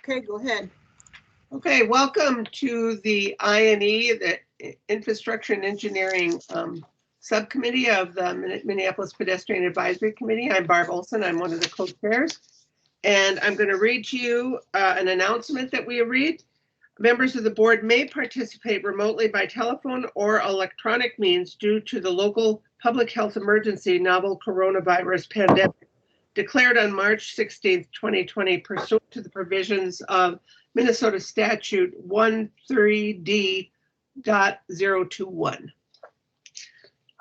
Okay, go ahead. Okay, welcome to the I&E, the Infrastructure and Engineering Subcommittee of the Minneapolis Pedestrian Advisory Committee. I'm Barb Olson. I'm one of the co-chairs. And I'm going to read you an announcement that we read. Members of the board may participate remotely by telephone or electronic means due to the local public health emergency novel coronavirus pandemic declared on March 16th, 2020, pursuant to the provisions of Minnesota Statute 13D.021.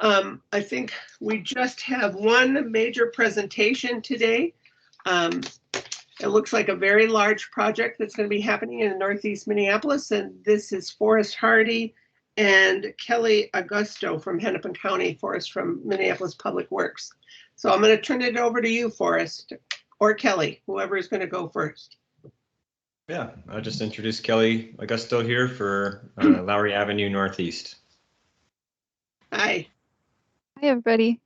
I think we just have one major presentation today. It looks like a very large project that's going to be happening in Northeast Minneapolis, and this is Forrest Hardy and Kelly Augusto from Hennepin County, Forrest from Minneapolis Public Works. So I'm going to turn it over to you, Forrest, or Kelly, whoever is going to go first. Yeah, I'll just introduce Kelly Augusto here for Lowry Avenue Northeast. Hi. Hi, everybody.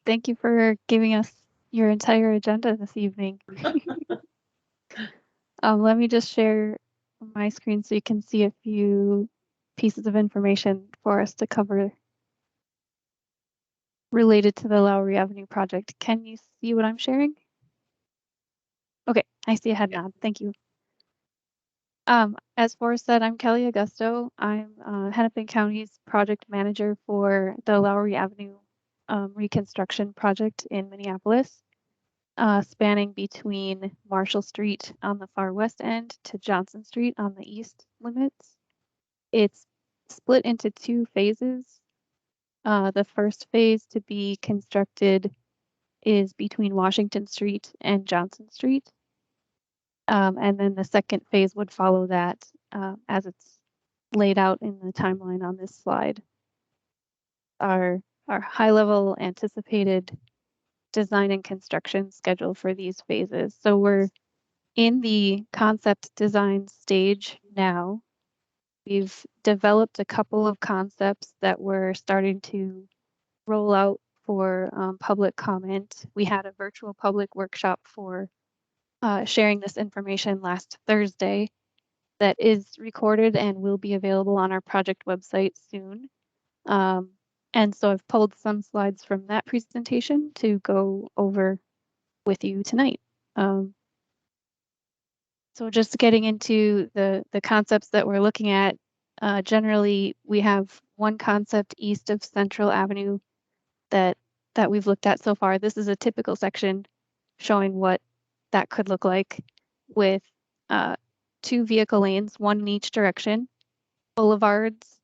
Thank you for giving us your entire agenda this evening. Let me just share my screen so you can see a few pieces of information for us to cover related to the Lowry Avenue project. Can you see what I'm sharing? Okay, I see a head nod. Thank you. As Forrest said, I'm Kelly Augusto. I'm Hennepin County's project manager for the Lowry Avenue reconstruction project in Minneapolis, spanning between Marshall Street on the far west end to Johnson Street on the east limits. It's split into two phases. The first phase to be constructed is between Washington Street and Johnson Street. And then the second phase would follow that as it's laid out in the timeline on this slide. Our high-level anticipated design and construction schedule for these phases. So we're in the concept design stage now. We've developed a couple of concepts that we're starting to roll out for public comment. We had a virtual public workshop for sharing this information last Thursday that is recorded and will be available on our project website soon. And so I've pulled some slides from that presentation to go over with you tonight. So just getting into the concepts that we're looking at, generally we have one concept east of Central Avenue that we've looked at so far. This is a typical section showing what that could look like with two vehicle lanes, one in each direction, boulevards,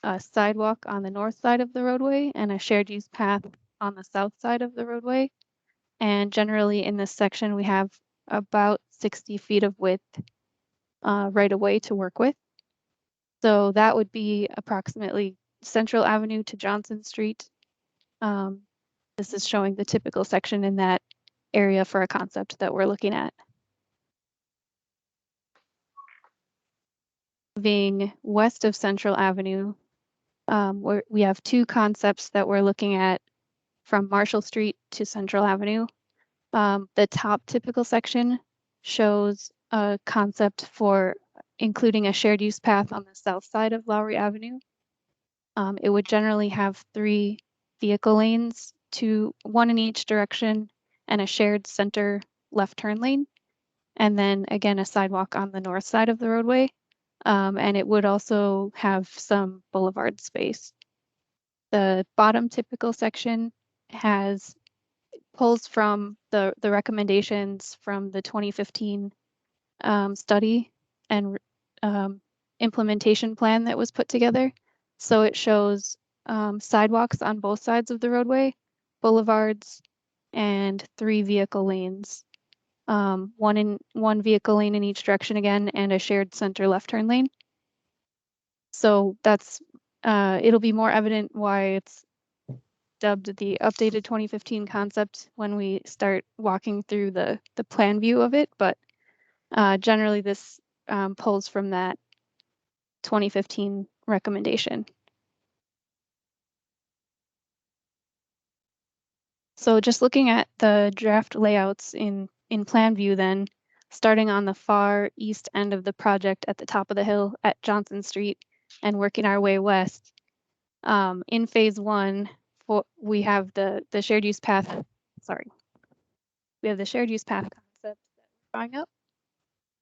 a sidewalk on the north side of the roadway, and a shared use path on the south side of the roadway. And generally in this section, we have about 60 feet of width right away to work with. So that would be approximately Central Avenue to Johnson Street. This is showing the typical section in that area for a concept that we're looking at. Moving west of Central Avenue, we have two concepts that we're looking at from Marshall Street to Central Avenue. The top typical section shows a concept for including a shared use path on the south side of Lowry Avenue. It would generally have three vehicle lanes, one in each direction, and a shared center left turn lane. And then again, a sidewalk on the north side of the roadway. And it would also have some boulevard space. The bottom typical section pulls from the recommendations from the 2015 study and implementation plan that was put together. So it shows sidewalks on both sides of the roadway, boulevards, and three vehicle lanes. One vehicle lane in each direction again, and a shared center left turn lane. So that's it'll be more evident why it's dubbed the updated 2015 concept when we start walking through the plan view of it, but generally this pulls from that 2015 recommendation. So just looking at the draft layouts in plan view then, starting on the far east end of the project at the top of the hill at Johnson Street and working our way west. In phase one, we have the shared use path, we have the shared use path concept that we're drawing up.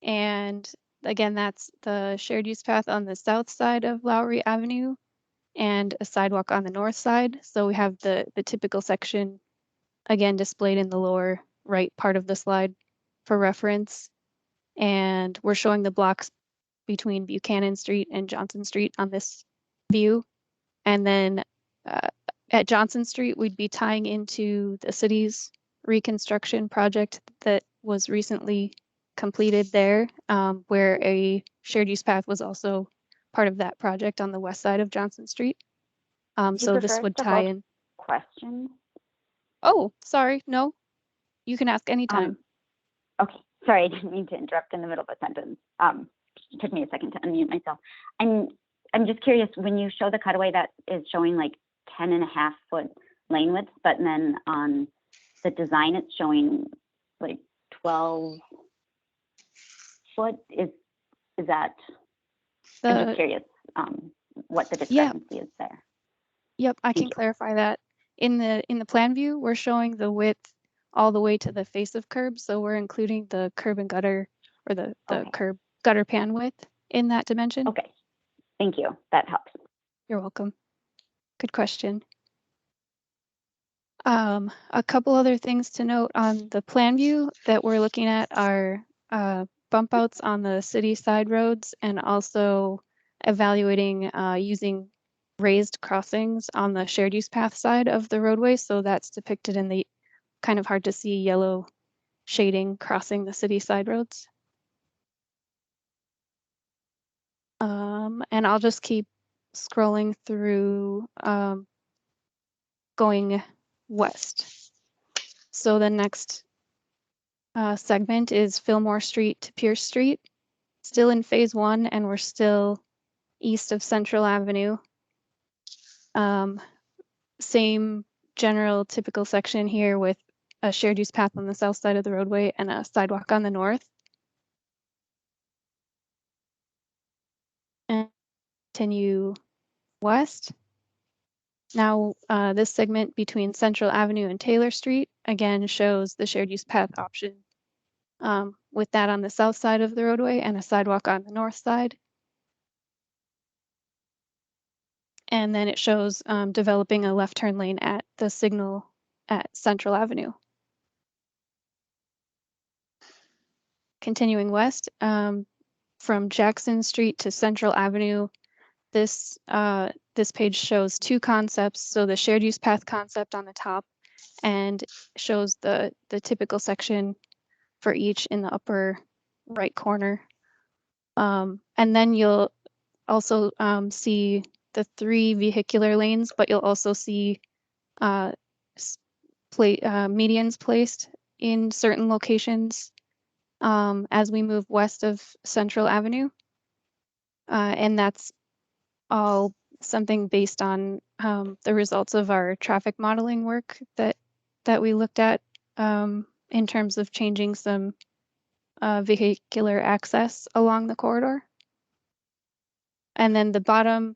And again, that's the shared use path on the south side of Lowry Avenue and a sidewalk on the north side. So we have the typical section again displayed in the lower right part of the slide for reference. And we're showing the blocks between Buchanan Street and Johnson Street on this view. And then at Johnson Street, we'd be tying into the city's reconstruction project that was recently completed there, where a shared use path was also part of that project on the west side of Johnson Street. So this would tie in. Questions? Oh, sorry, no, you can ask anytime. Okay, sorry, I didn't mean to interrupt in the middle of a sentence. It took me a second to unmute myself. I'm just curious, when you show the cutaway that is showing like 10.5-foot lane width, but then on the design it's showing like 12 foot, is that, I'm just curious what the discrepancy is there. Yep, I can clarify that. In the plan view, we're showing the width all the way to the face of curb, so we're including the curb and gutter, or the curb gutter pan width in that dimension. Okay, thank you, that helps. You're welcome. Good question. A couple other things to note on the plan view that we're looking at are bump outs on the city side roads, and also evaluating using raised crossings on the shared use path side of the roadway. So that's depicted in the kind of hard to see yellow shading crossing the city side roads. And I'll just keep scrolling through, going west. So the next segment is Fillmore Street to Pierce Street, still in phase one, and we're still east of Central Avenue. Same general typical section here with a shared use path on the south side of the roadway and a sidewalk on the north. And continue west. Now, this segment between Central Avenue and Taylor Street again shows the shared use path option, with that on the south side of the roadway and a sidewalk on the north side. And then it shows developing a left turn lane at the signal at Central Avenue. Continuing west, from Jackson Street to Central Avenue, this page shows two concepts. So the shared use path concept on the top, and shows the typical section for each in the upper right corner. And then you'll also see the 3 vehicular lanes, but you'll also see medians placed in certain locations as we move west of Central Avenue. And that's all something based on the results of our traffic modeling work that we looked at in terms of changing some vehicular access along the corridor. And then the bottom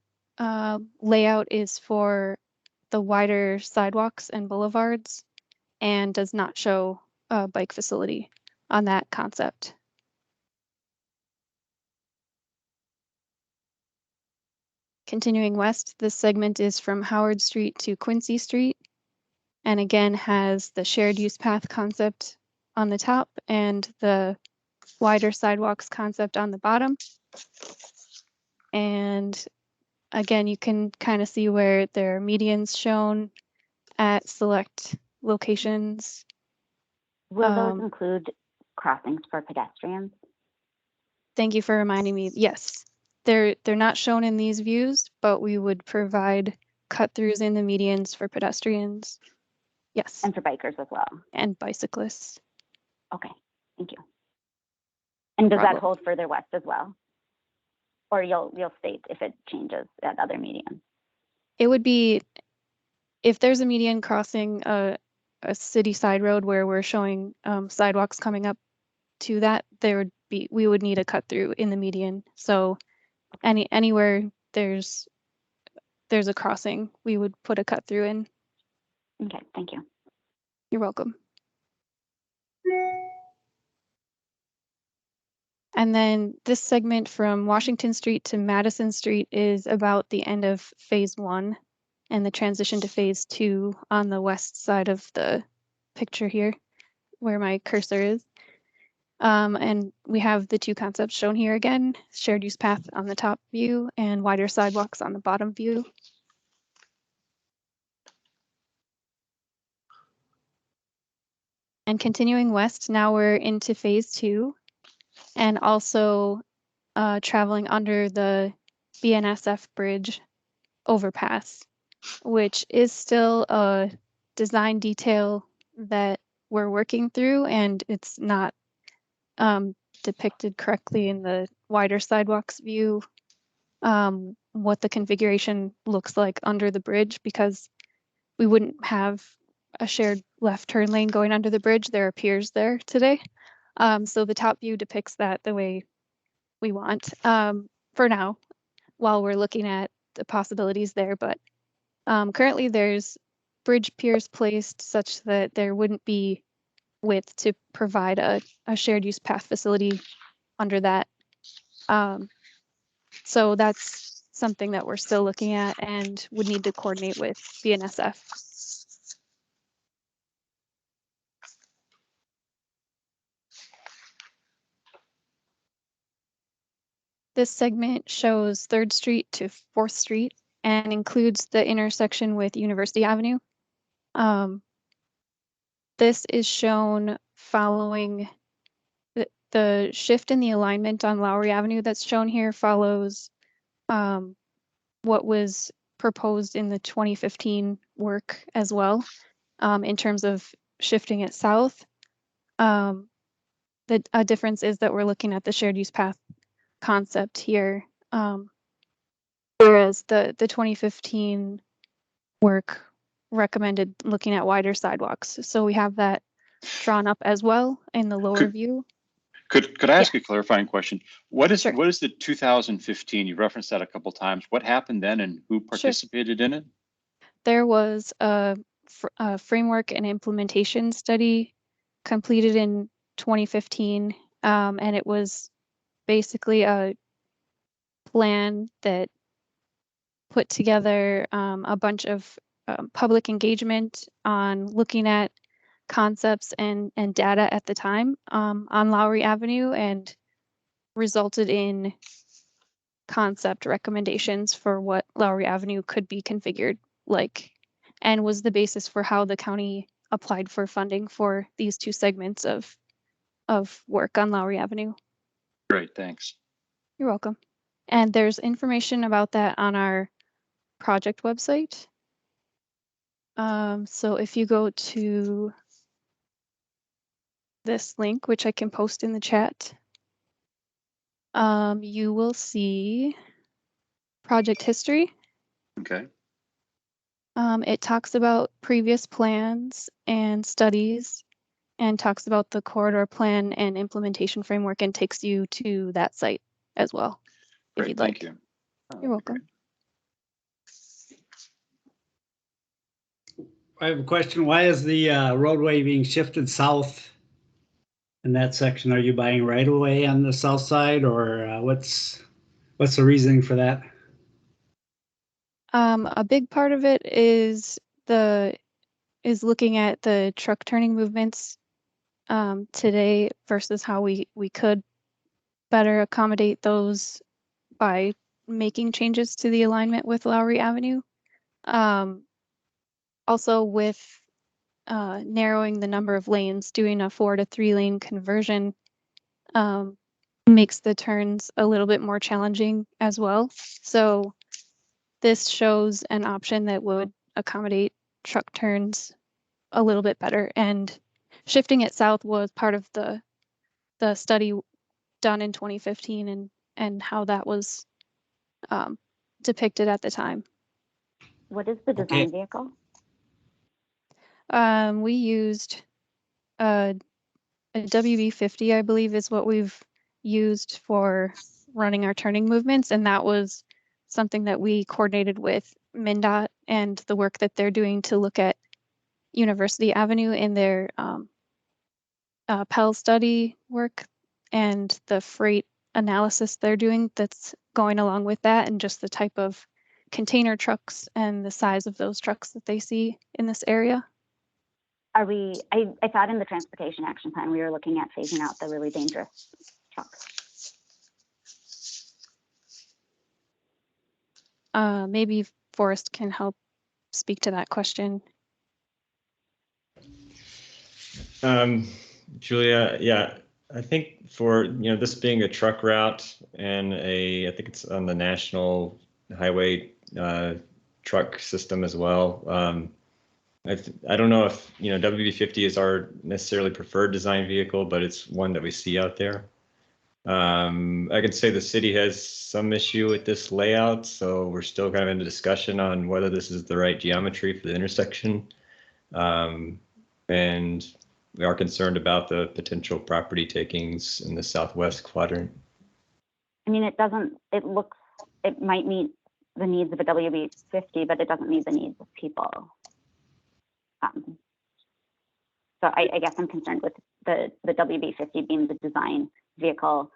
layout is for the wider sidewalks and boulevards, and does not show a bike facility on that concept. Continuing west, this segment is from Howard Street to Quincy Street, and again has the shared use path concept on the top and the wider sidewalks concept on the bottom. And again, you can kind of see where there are medians shown at select locations. Will those include crossings for pedestrians? Thank you for reminding me. Yes, they're not shown in these views, but we would provide cut throughs in the medians for pedestrians. Yes. And for bikers as well. And bicyclists. Okay, thank you. And does that hold further west as well? Or you'll state if it changes at other medians? It would be, if there's a median crossing a city side road where we're showing sidewalks coming up to that, we would need a cut through in the median. So anywhere there's a crossing, we would put a cut through in. Okay, thank you. You're welcome. And then this segment from Washington Street to Madison Street is about the end of phase 1 and the transition to phase 2 on the west side of the picture here, where my cursor is. And we have the 2 concepts shown here again, shared use path on the top view and wider sidewalks on the bottom view. And continuing west, now we're into phase 2 and also traveling under the BNSF bridge overpass, which is still a design detail that we're working through, and it's not depicted correctly in the wider sidewalks view, what the configuration looks like under the bridge, because we wouldn't have a shared left turn lane going under the bridge. There are piers there today. So the top view depicts that the way we want for now, while we're looking at the possibilities there. But currently there's bridge piers placed such that there wouldn't be width to provide a shared use path facility under that. So that's something that we're still looking at and would need to coordinate with BNSF. This segment shows 3rd Street to 4th Street and includes the intersection with University Avenue. This is shown following the shift in the alignment on Lowry Avenue that's shown here follows what was proposed in the 2015 work as well, in terms of shifting it south. The difference is that we're looking at the shared use path concept here, whereas the 2015 work recommended looking at wider sidewalks. So we have that drawn up as well in the lower view. Could I ask a clarifying question? What is Sure. what is the 2015? You referenced that a couple times. What happened then, and who participated in it? There was a framework and implementation study completed in 2015, and it was basically a plan that put together a bunch of public engagement on looking at concepts and data at the time on Lowry Avenue, and resulted in concept recommendations for what Lowry Avenue could be configured like, and was the basis for how the county applied for funding for these 2 segments of work on Lowry Avenue. Great, thanks. You're welcome. And there's information about that on our project website. So if you go to this link, which I can post in the chat, you will see project history. Okay. It talks about previous plans and studies, and talks about the corridor plan and implementation framework, and takes you to that site as well. Great, if you'd thank like. you. You're welcome. I have a question. Why is the roadway being shifted south in that section? Are you buying right away on the south side, or what's the reasoning for that? A big part of it is looking at the truck turning movements today versus how we could better accommodate those by making changes to the alignment with Lowry Avenue. Also with narrowing the number of lanes, doing a 4 to 3 lane conversion makes the turns a little bit more challenging as well. So this shows an option that would accommodate truck turns a little bit better, and shifting it south was part of the study done in 2015 and how that was depicted at the time. What is the design vehicle? We used a a WB50, I believe, is what we've used for running our turning movements, and that was something that we coordinated with MnDOT and the work that they're doing to look at University Avenue in their Pell study work and the freight analysis they're doing that's going along with that, and just the type of container trucks and the size of those trucks that they see in this area. Are we, I thought in the transportation action plan, we were looking at phasing out the really dangerous trucks. Maybe Forrest can help speak to that question. Julia, yeah, I think for, this being a truck route and I think it's on the national highway truck system as well. I don't know if, WB50 is our necessarily preferred design vehicle, but it's one that we see out there. I can say the city has some issue with this layout, so we're still kind of in the discussion on whether this is the right geometry for the intersection. And we are concerned about the potential property takings in the southwest quadrant. I mean, it might meet the needs of a WB50, but it doesn't meet the needs of people. So I guess I'm concerned with the WB50 being the design vehicle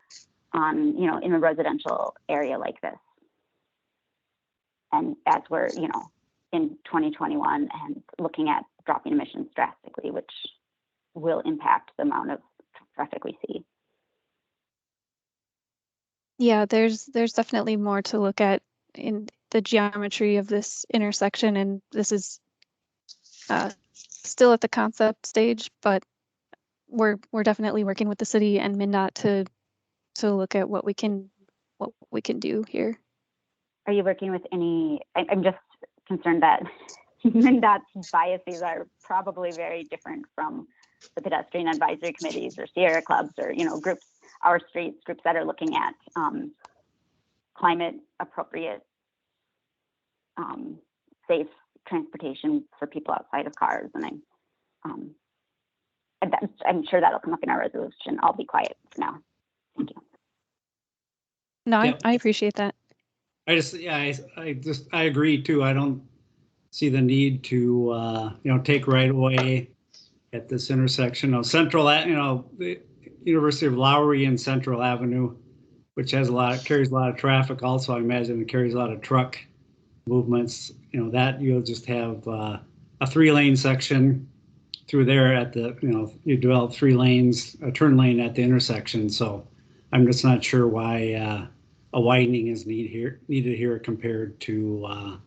on, in a residential area like this. And as we're, in 2021 and looking at dropping emissions drastically, which will impact the amount of traffic we see. Yeah, there's definitely more to look at in the geometry of this intersection, and this is still at the concept stage, but we're definitely working with the city and MnDOT to look at what we can do here. Are you working with any? I'm just concerned that MnDOT's biases are probably very different from the pedestrian advisory committees or Sierra clubs or groups, our streets groups that are looking at climate appropriate, safe transportation for people outside of cars. And I'm sure that'll come up in our resolution. I'll be quiet for now. Thank you. No, Yeah. I appreciate that. I agree too. I don't see the need to take right away at this intersection. The University of Lowry and Central Avenue, which carries a lot of traffic. Also, I imagine it carries a lot of truck movements. That you'll just have a 3-lane section through there at you develop 3 lanes, a turn lane at the intersection. So I'm just not sure why a widening is needed here compared to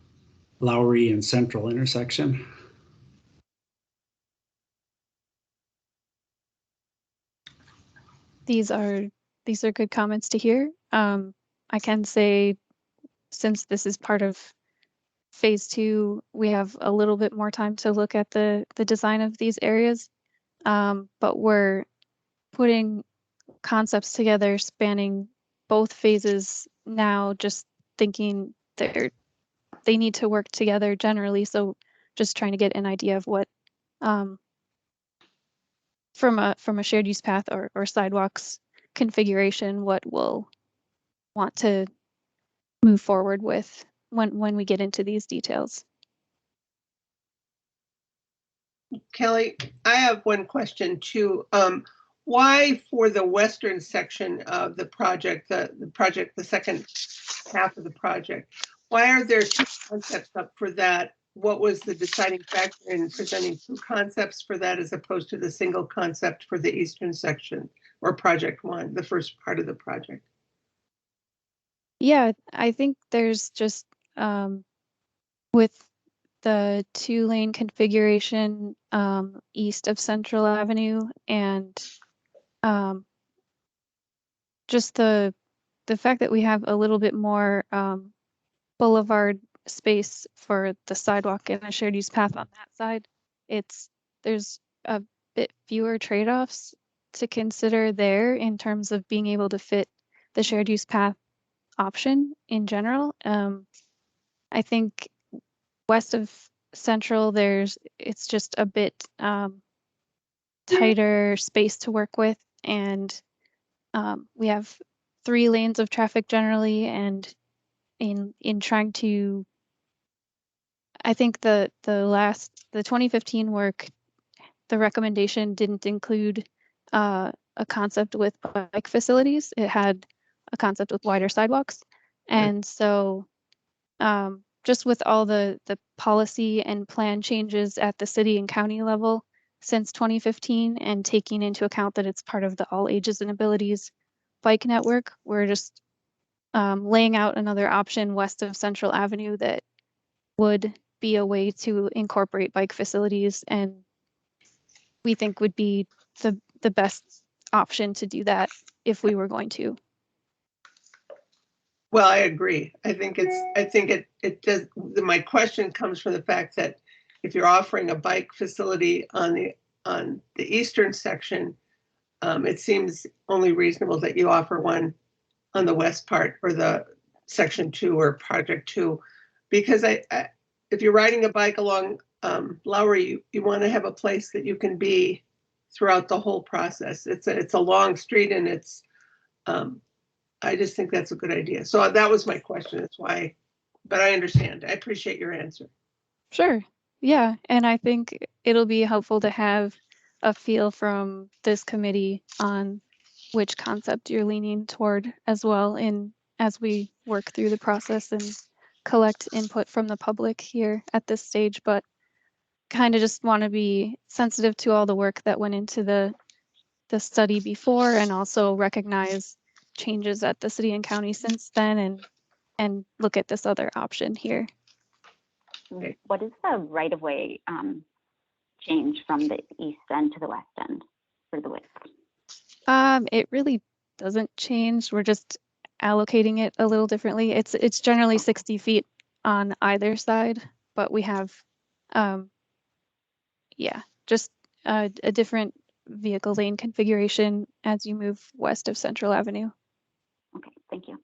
Lowry and Central intersection. These are good comments to hear. I can say, since this is part of phase 2, we have a little bit more time to look at the design of these areas, but we're putting concepts together spanning both phases now, just thinking they need to work together generally. So just trying to get an idea of what from a shared use path or sidewalks configuration, what we'll want to move forward with when we get into these details. Kelly, I have one question too. Why for the western section of the project, the second half of the project, why are there 2 concepts up for that? What was the deciding factor in presenting 2 concepts for that as opposed to the single concept for the eastern section or project 1, the first part of the project? Yeah, I think there's just with the 2-lane configuration east of Central Avenue and just the fact that we have a little bit more boulevard space for the sidewalk and a shared use path on that side, there's a bit fewer trade-offs to consider there in terms of being able to fit the shared use path option in general. I think west of Central, it's just a bit tighter space to work with, and we have 3 lanes of traffic generally, and in trying to, I think the 2015 work, the recommendation didn't include a concept with bike facilities. It had a concept with wider sidewalks. And so just with all the policy and plan changes at the city and county level since 2015, and taking into account that it's part of the all ages and abilities bike network, we're just laying out another option west of Central Avenue that would be a way to incorporate bike facilities, and we think would be the best option to do that if we were going to. Well, I agree. I think it does. My question comes from the fact that if you're offering a bike facility on the eastern section, it seems only reasonable that you offer one on the west part, or the section 2 or project 2, because if you're riding a bike along Lowry, you want to have a place that you can be throughout the whole process. It's a long street, and it's I just think that's a good idea. So that was my question. That's why, but I understand. I appreciate your answer. Sure. Yeah. And I think it'll be helpful to have a feel from this committee on which concept you're leaning toward as well, as we work through the process and collect input from the public here at this stage. But kind of just want to be sensitive to all the work that went into the study before, and also recognize changes at the city and county since then, and look at this other option here. Okay. What is the right-of-way change from the east end to the west end for the width? It really doesn't change. We're just allocating it a little differently. It's generally 60 feet on either side, but we have, just a different vehicle lane configuration as you move west of Central Avenue. Okay, thank you.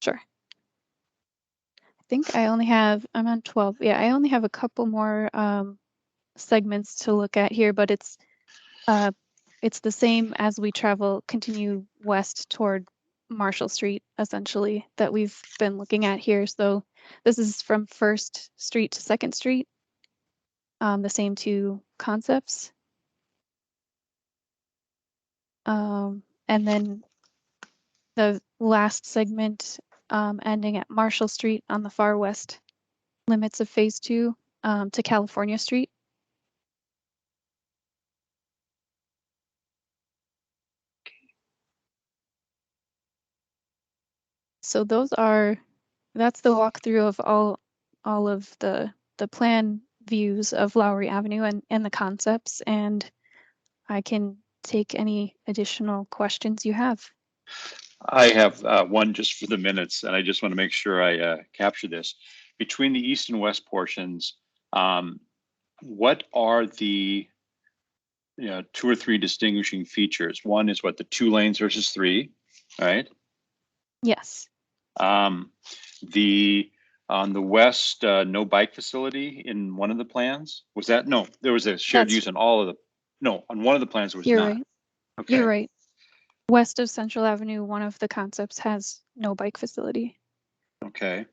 Sure. I think I'm on 12. Yeah, I only have a couple more segments to look at here, but it's the same as we continue west toward Marshall Street, essentially, that we've been looking at here. So this is from First Street to Second Street, the same 2 concepts. And then the last segment ending at Marshall Street on the far west limits of Phase 2 to California Street. So that's the walkthrough of all of the plan views of Lowry Avenue and the concepts, and I can take any additional questions you have. I have one just for the minutes, and I just want to make sure I capture this. Between the east and west portions, what are the 2 or 3 distinguishing features? One is what, the 2 lanes versus 3, right? Yes. On the west, no bike facility in one of the plans. Was that? No, there was a shared use on all of the. No, on one of the plans there was You're not. right. Okay. You're right. West of Central Avenue, one of the concepts has no bike facility. Okay.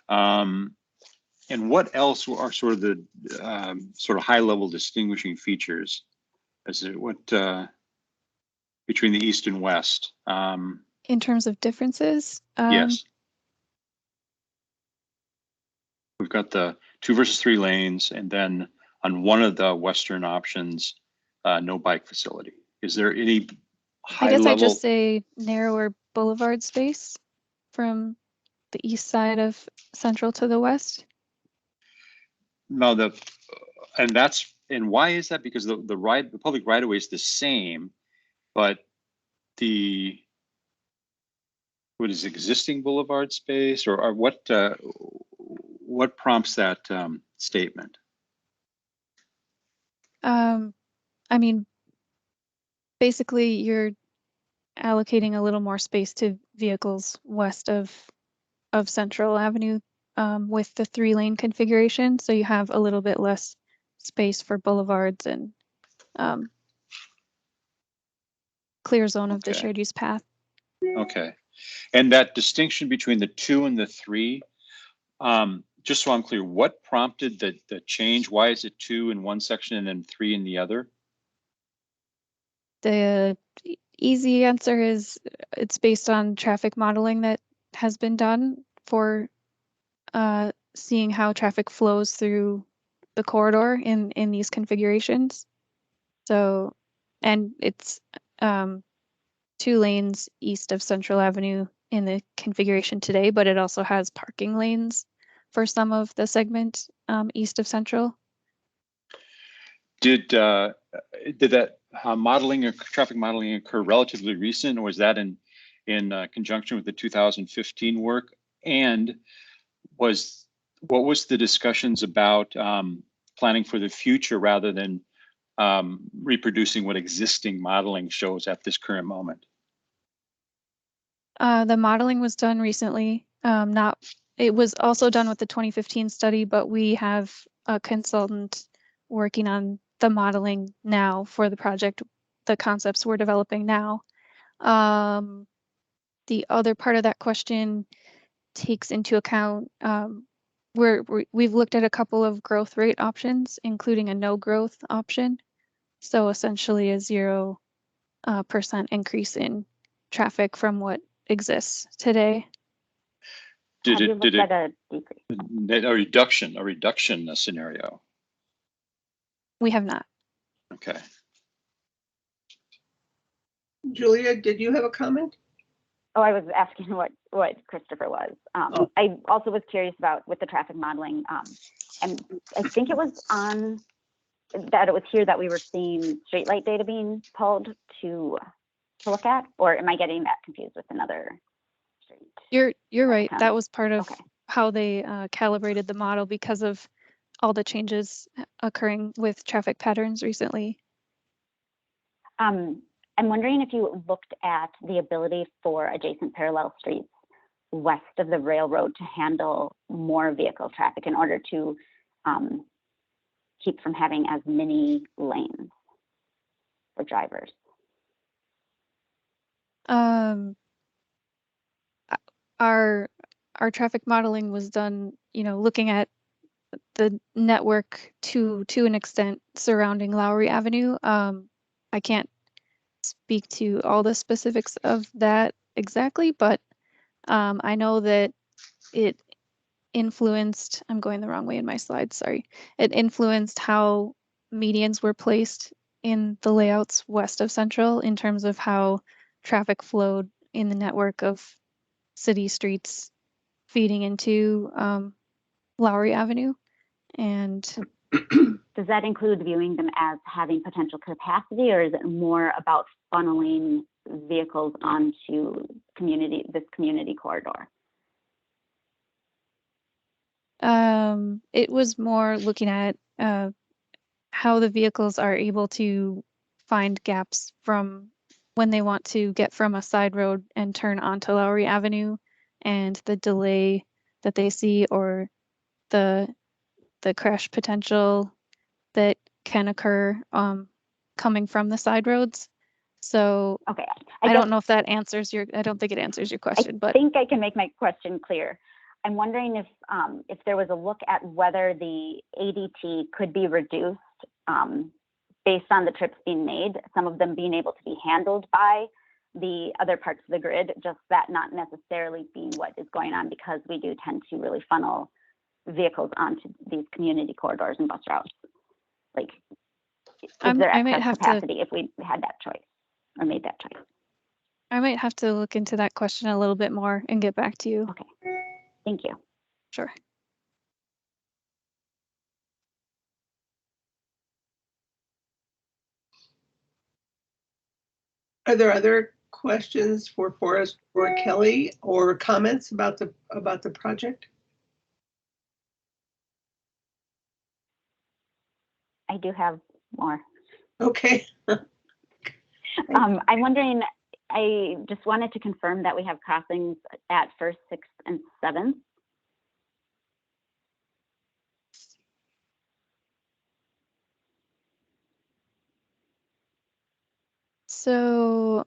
And what else are sort of the high level distinguishing features between the east and west? In terms of differences? Yes. We've got the 2 versus 3 lanes, and then on one of the western options, no bike facility. Is there any high level? I just say narrower boulevard space from the east side of Central to the west. No, and why is that? Because the public right of way is the same, but what is existing boulevard space, or what prompts that statement? I mean, basically you're allocating a little more space to vehicles west of Central Avenue with the 3-lane configuration. So you have a little bit less space for boulevards and clear zone of the Okay. shared use path. Okay. And that distinction between the 2 and the 3, just so I'm clear, what prompted the change? Why is it 2 in one section and then 3 in the other? The easy answer is it's based on traffic modeling that has been done for seeing how traffic flows through the corridor in these configurations. So, and it's 2 lanes east of Central Avenue in the configuration today, but it also has parking lanes for some of the segment east of Central. Did that modeling or traffic modeling occur relatively recent, or was that in conjunction with the 2015 work? And what was the discussions about planning for the future rather than reproducing what existing modeling shows at this current moment? The modeling was done recently. It was also done with the 2015 study, but we have a consultant working on the modeling now for the project, the concepts we're developing now. The other part of that question takes into account we've looked at a couple of growth rate options, including a no growth option. So essentially a 0% increase in traffic from what exists today. Did Have you it looked at a decrease? a reduction scenario? We have not. Okay. Julia, did you have a comment? Oh, I was asking what Christopher was. I also was curious about with the traffic modeling, and I think it was on that it was here that we were seeing streetlight data being pulled to look at, or am I getting that confused with another street? You're right. That was part of Okay. how they calibrated the model because of all the changes occurring with traffic patterns recently. I'm wondering if you looked at the ability for adjacent parallel streets west of the railroad to handle more vehicle traffic in order to keep from having as many lanes for drivers. Our traffic modeling was done, looking at the network to an extent surrounding Lowry Avenue. I can't speak to all the specifics of that exactly, but I know that it influenced, I'm going the wrong way in my slides, sorry. It influenced how medians were placed in the layouts west of Central in terms of how traffic flowed in the network of city streets feeding into Lowry Avenue. And does that include viewing them as having potential capacity, or is it more about funneling vehicles onto this community corridor? It was more looking at how the vehicles are able to find gaps from when they want to get from a side road and turn onto Lowry Avenue, and the delay that they see, or the crash potential that can occur coming from the side roads. So okay, I don't know if that answers I don't think it answers your question, but I think I can make my question clear. I'm wondering if there was a look at whether the ADT could be reduced based on the trips being made, some of them being able to be handled by the other parts of the grid, just that not necessarily being what is going on, because we do tend to really funnel vehicles onto these community corridors and bus routes. Like, is there excess capacity if we had that choice or made that choice? I might have to look into that question a little bit more and get back to you. Okay, thank you. Sure. Are there other questions for Forrest or Kelly, or comments about the project? I do have more. Okay. I'm wondering, I just wanted to confirm that we have crossings at 1st, 6th, and 7th. So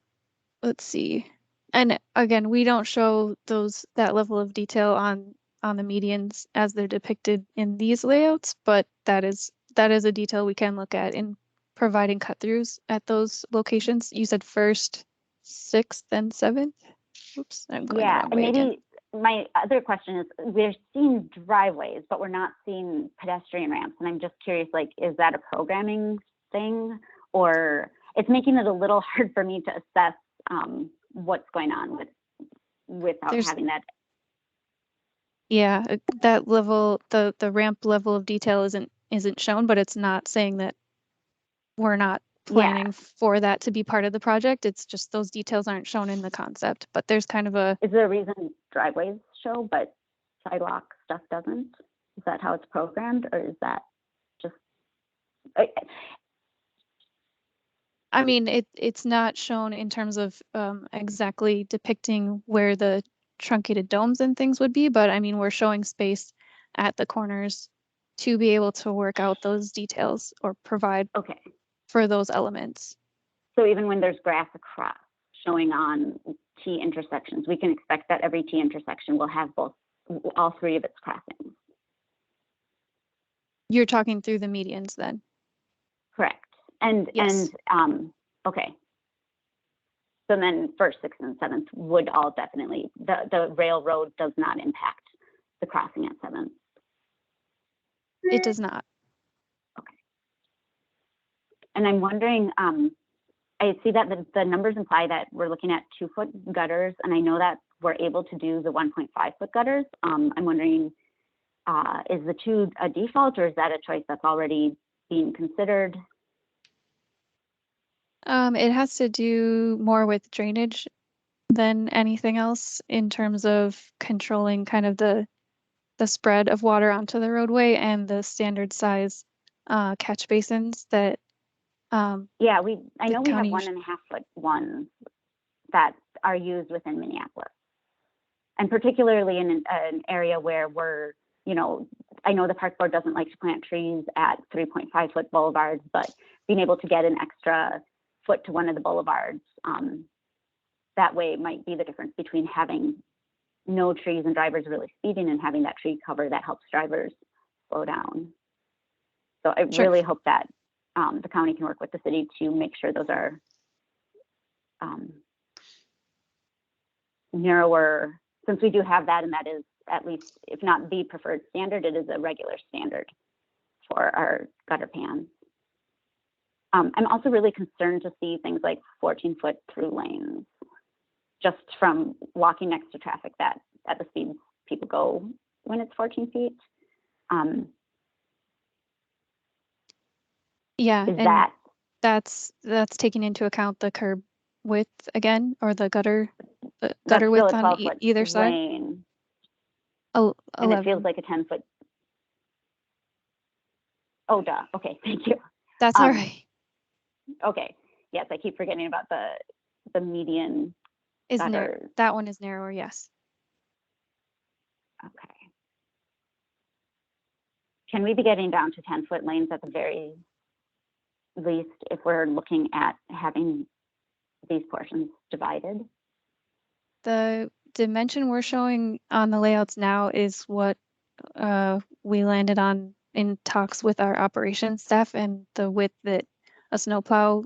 let's see. And again, we don't show that level of detail on the medians as they're depicted in these layouts, but that is a detail we can look at in providing cut-throughs at those locations. You said 1st, 6th, and 7th. Oops, I'm going the Yeah, wrong and way again. maybe my other question is, we're seeing driveways, but we're not seeing pedestrian ramps. And I'm just curious, like, is that a programming thing? Or it's making it a little hard for me to assess what's going on without having that. Yeah, that level, the ramp level of detail isn't shown, but it's not saying that we're not planning for that to be part of the project. It's just those details aren't shown in the concept, but there's kind of a. Is there a reason driveways show, but sidewalk stuff doesn't? Is that how it's programmed, or is that just? I mean, it's not shown in terms of exactly depicting where the truncated domes and things would be, but I mean, we're showing space at the corners to be able to work out those details or provide for those elements. So even when there's grass across showing on T intersections, we can expect that every T intersection will have all three of its crossings. You're talking through the medians then? Correct. And yes. Okay. So then 1st, 6th, and 7th would all definitely, the railroad does not impact the crossing at 7th. It does not. Okay. And I'm wondering, I see that the numbers imply that we're looking at 2-foot gutters, and I know that we're able to do the 1.5-foot gutters. I'm wondering, is the 2 a default, or is that a choice that's already being considered? It has to do more with drainage than anything else in terms of controlling kind of the spread of water onto the roadway and the standard size catch basins that. Yeah, I know we have county 1.5-foot ones that are used within Minneapolis, and particularly in an area where we're, I know the park board doesn't like to plant trees at 3.5-foot boulevards, but being able to get an extra foot to one of the boulevards, that way might be the difference between having no trees and drivers really speeding and having that tree cover that helps drivers slow down. So I really hope that the county can work with the city to make sure those are narrower, since we do have that, and that is at least, if not the preferred standard, it is a regular standard for our gutter pans. I'm also really concerned to see things like 14-foot through lanes, just from walking next to traffic that at the speeds people go when it's 14 feet. Yeah, is and that's taking into account the curb width again, or the gutter width on either side. Lane. Oh, and it feels like a 10-foot. Oh, duh. Okay, thank you. That's all right. Okay. Yes, I keep forgetting about the median. That one is narrower, yes. Okay. Can we be getting down to 10-foot lanes at the very least if we're looking at having these portions divided? The dimension we're showing on the layouts now is what we landed on in talks with our operations staff, and the width that a snowplow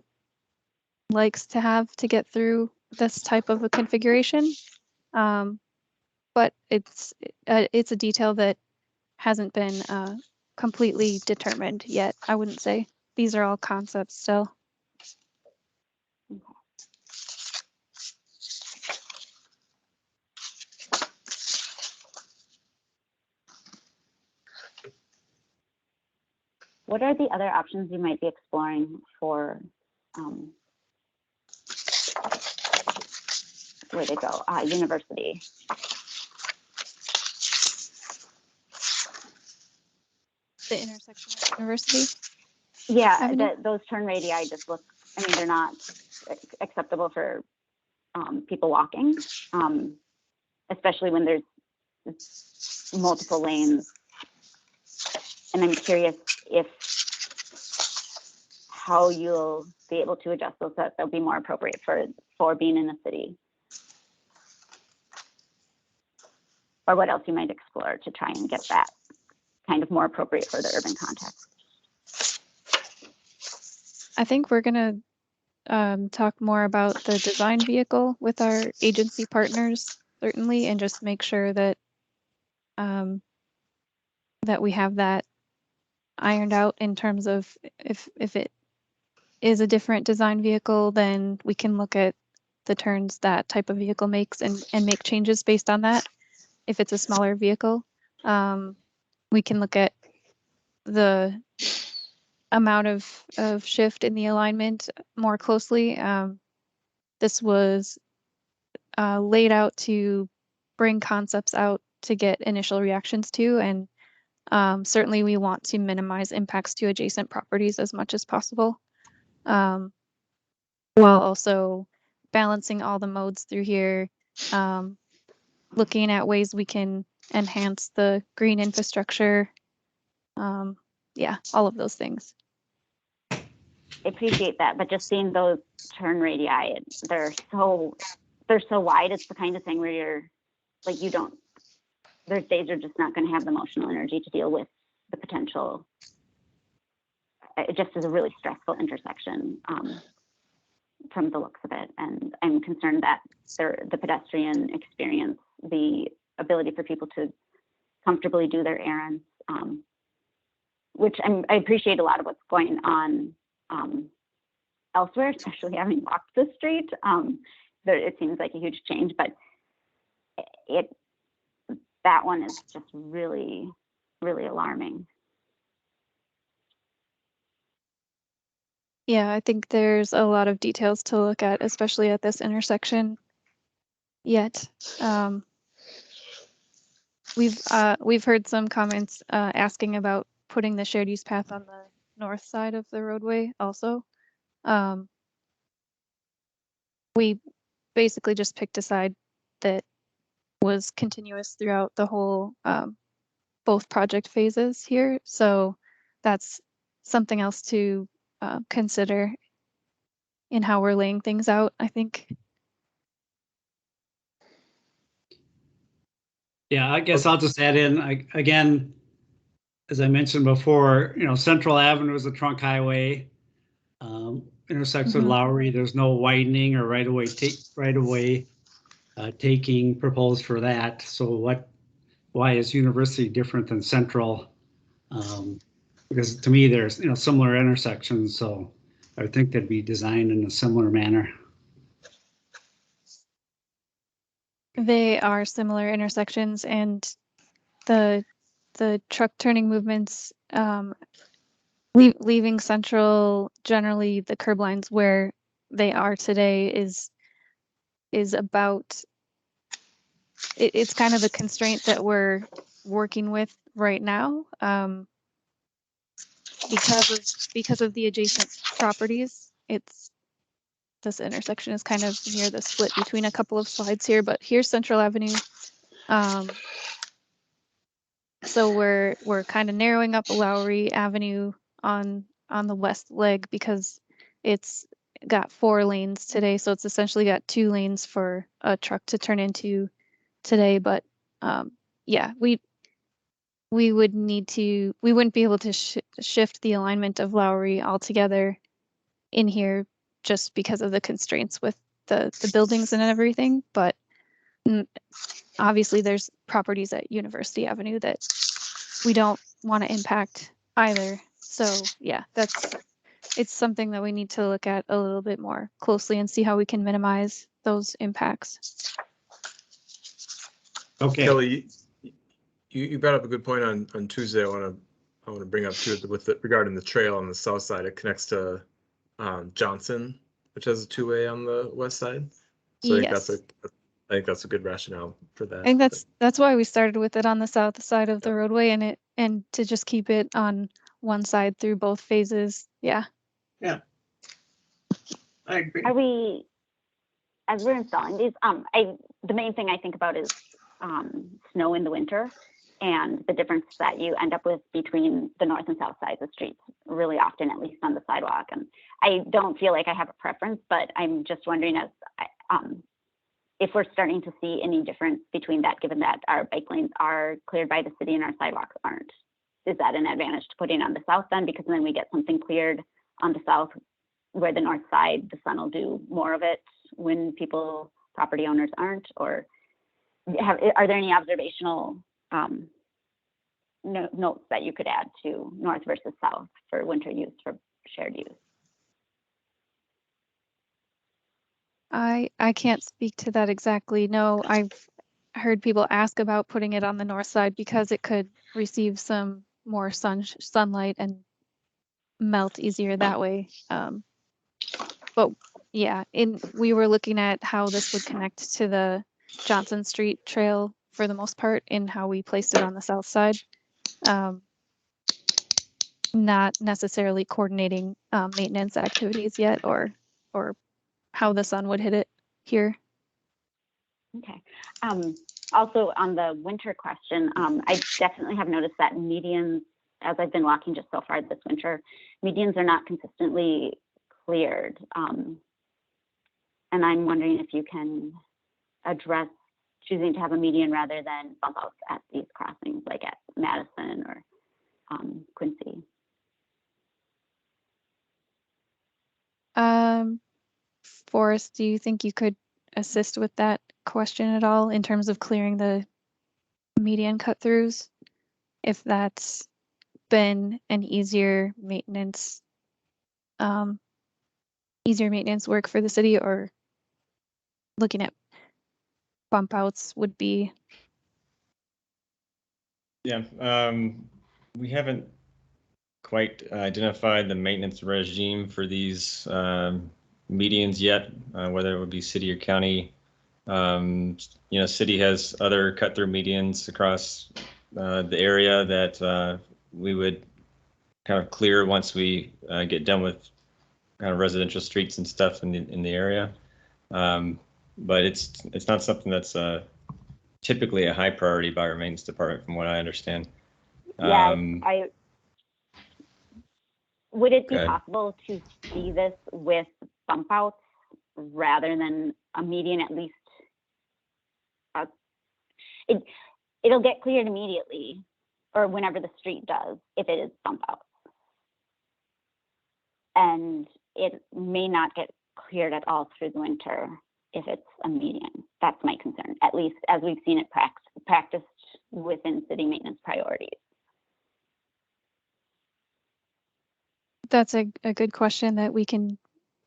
likes to have to get through this type of a configuration. But it's a detail that hasn't been completely determined yet, I wouldn't say. These are all concepts still. What are the other options you might be exploring for where to go? University. The intersection of University? Yeah, those turn radii just look, I mean, they're not acceptable for people walking, especially when there's multiple lanes. And I'm curious how you'll be able to adjust those so that they'll be more appropriate for being in the city. Or what else you might explore to try and get that kind of more appropriate for the urban context. I think we're going to talk more about the design vehicle with our agency partners, certainly, and just make sure that that we have that ironed out in terms of if it is a different design vehicle, then we can look at the turns that type of vehicle makes and make changes based on that. If it's a smaller vehicle, we can look at the amount of shift in the alignment more closely. This was laid out to bring concepts out to get initial reactions to, and certainly we want to minimize impacts to adjacent properties as much as possible, while also balancing all the modes through here, looking at ways we can enhance the green infrastructure. Yeah, all of those things. I appreciate that, but just seeing those turn radii, they're so wide. It's the kind of thing where you're like, there's days you're just not going to have the emotional energy to deal with the potential. It just is a really stressful intersection from the looks of it. And I'm concerned that the pedestrian experience, the ability for people to comfortably do their errands, which I appreciate a lot of what's going on elsewhere, especially having walked the street. It seems like a huge change, but that one is just really, really alarming. Yeah, I think there's a lot of details to look at, especially at this intersection yet. We've heard some comments asking about putting the shared use path on the north side of the roadway also. We basically just picked a side that was continuous throughout the whole both project phases here. So that's something else to consider in how we're laying things out, I think. Yeah, I guess I'll just add in, again, as I mentioned before, Central Avenue is a trunk highway. Intersects with Lowry, there's no widening or right-of-way taking proposed for that. So why is University different than Central? Because to me, there's similar intersections, so I would think they'd be designed in a similar manner. They are similar intersections, and the truck turning movements, leaving Central, generally the curb lines where they are today is about, it's kind of the constraint that we're working with right now, because of the adjacent properties. This intersection is kind of near the split between a couple of slides here, but here's Central Avenue. So we're kind of narrowing up Lowry Avenue on the west leg because it's got 4 lanes today. So it's essentially got 2 lanes for a truck to turn into today. But yeah, we wouldn't be able to shift the alignment of Lowry altogether in here just because of the constraints with the buildings and everything. But obviously there's properties at University Avenue that we don't want to impact either. So yeah, it's something that we need to look at a little bit more closely and see how we can minimize those impacts. Okay. Kelly, you brought up a good point on Tuesday. I want to bring up too regarding the trail on the south side. It connects to Johnson, which has a 2-way on the west side. So Yes. I think that's a good rationale for that. I think that's why we started with it on the south side of the roadway and to just keep it on one side through both phases. Yeah. Yeah, I agree. As we're installing these, the main thing I think about is snow in the winter. and the difference that you end up with between the north and south sides of streets really often, at least on the sidewalk. And I don't feel like I have a preference, but I'm just wondering if we're starting to see any difference between that, given that our bike lanes are cleared by the city and our sidewalks aren't. Is that an advantage to putting on the south then? Because then we get something cleared on the south, where the north side, the sun will do more of it when property owners aren't? Or are there any observational notes that you could add to north versus south for winter use, for shared use? I can't speak to that exactly. No, I've heard people ask about putting it on the north side because it could receive some more sunlight and melt easier that way. But yeah, we were looking at how this would connect to the Johnson Street Trail for the most part, in how we placed it on the south side. Not necessarily coordinating maintenance activities yet, or how the sun would hit it here. Okay. Also on the winter question, I definitely have noticed that medians, as I've been walking just so far this winter, medians are not consistently cleared. And I'm wondering if you can address choosing to have a median rather than bump outs at these crossings, like at Madison or Quincy. Forrest, do you think you could assist with that question at all in terms of clearing the median cut throughs? If that's been an easier maintenance work for the city, or looking at bump outs would be? Yeah, we haven't quite identified the maintenance regime for these medians yet, whether it would be city or county. City has other cut through medians across the area that we would kind of clear once we get done with kind of residential streets and stuff in the area. But it's not something that's typically a high priority by our maintenance department, from what I understand. Yeah, would it be possible to see this with bump outs rather than a median? At least it'll get cleared immediately, or whenever the street does, if it is bump outs. And it may not get cleared at all through the winter if it's a median. That's my concern, at least as we've seen it practiced within city maintenance priorities. That's a good question that we can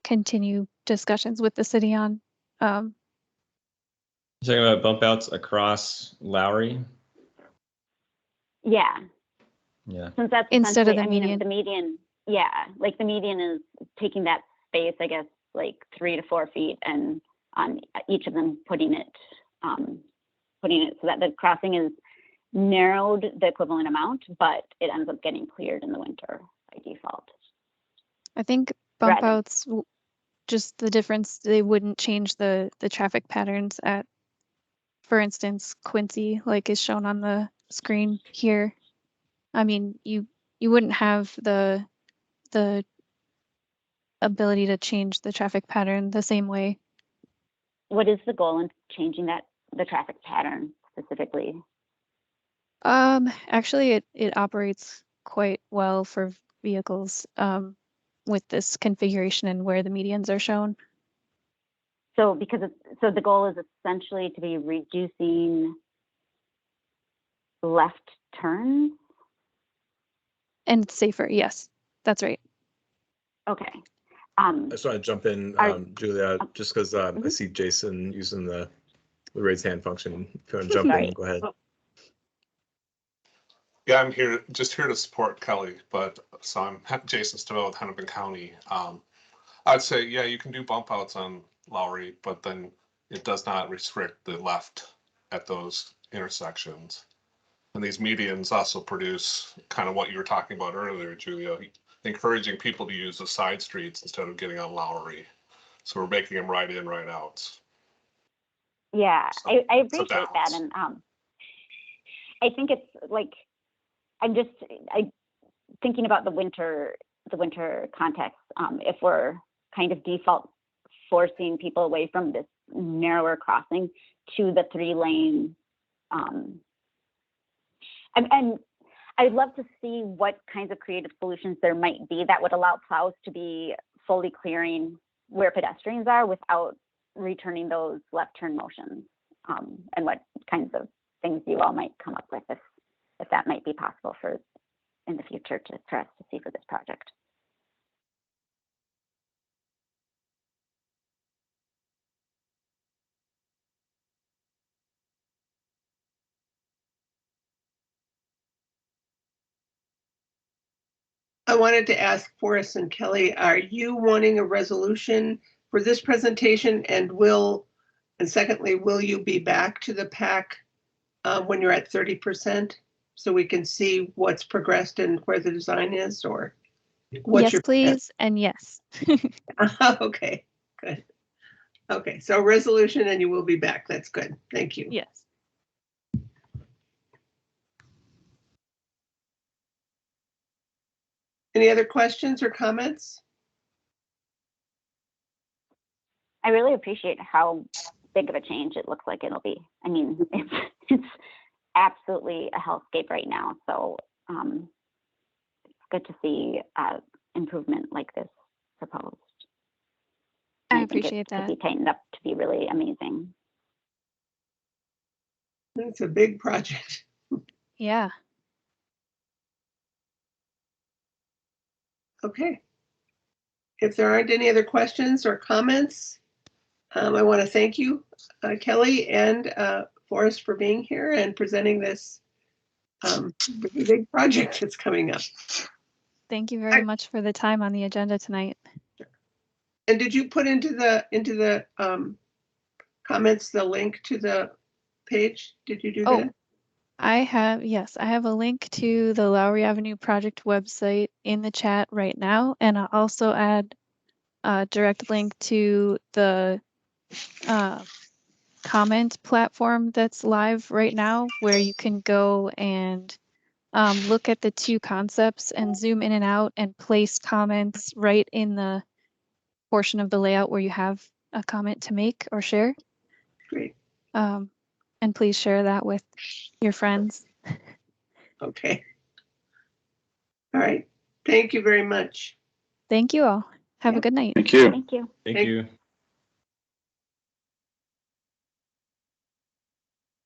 continue discussions with the city on. You're talking about bump outs across Lowry? Yeah. Yeah. Since that's instead of the median. median. The median, yeah, like the median is taking that space, I guess, like 3 to 4 feet, and on each of them putting it so that the crossing is narrowed the equivalent amount, but it ends up getting cleared in the winter by default. I think bump outs, just the difference, they wouldn't change the traffic patterns at, for instance, Quincy, like is shown on the screen here. I mean, you wouldn't have the ability to change the traffic pattern the same way. What is the goal in changing the traffic pattern specifically? Actually, it operates quite well for vehicles with this configuration and where the medians are shown. So the goal is essentially to be reducing left turns? And safer, yes, that's right. Okay. I just want to jump in, Julia, just because I see Jason using the raise hand function. If you want to jump in, go ahead. Yeah, I'm here to support Kelly, but so I'm Jason Stovall with Hennepin County. I'd say, yeah, you can do bump outs on Lowry, but then it does not restrict the left at those intersections. And these medians also produce kind of what you were talking about earlier, Julia, encouraging people to use the side streets instead of getting on Lowry. So we're making them right in, right outs. Yeah, So I appreciate that. And I think it's like, I'm thinking about the winter context. If we're kind of default forcing people away from this narrower crossing to the 3-lane, and I'd love to see what kinds of creative solutions there might be that would allow plows to be fully clearing where pedestrians are without returning those left turn motions, and what kinds of things you all might come up with if that might be possible for in the future for us to see for this project. I wanted to ask Forrest and Kelly, are you wanting a resolution for this presentation, and secondly, will you be back to the PAC when you're at 30%, so we can see what's progressed and where the design is, or what's Yes, your please, and yes. Okay, good. Okay, so resolution and you will be back. That's good. Thank you. Yes. Any other questions or comments? I really appreciate how big of a change it looks like it'll be. I mean, it's absolutely a hellscape right now. So it's good to see improvement like this proposed. I think appreciate it that. could be tightened up to be really amazing. It's a big project. Yeah. Okay. If there aren't any other questions or comments, I want to thank you, Kelly and Forrest, for being here and presenting this really big project that's coming up. Thank you very much for the time on the agenda tonight. And did you put into the comments the link to the page? Did you do that? Yes, I have a link to the Lowry Avenue project website in the chat right now, and I'll also add a direct link to the comment platform that's live right now, where you can go and look at the two concepts and zoom in and out and place comments right in the portion of the layout where you have a comment to make or share. Great. And please share that with your friends. Okay. All right. Thank you very much. Thank you all. Have a good night. Thank you. Thank you. Thank you.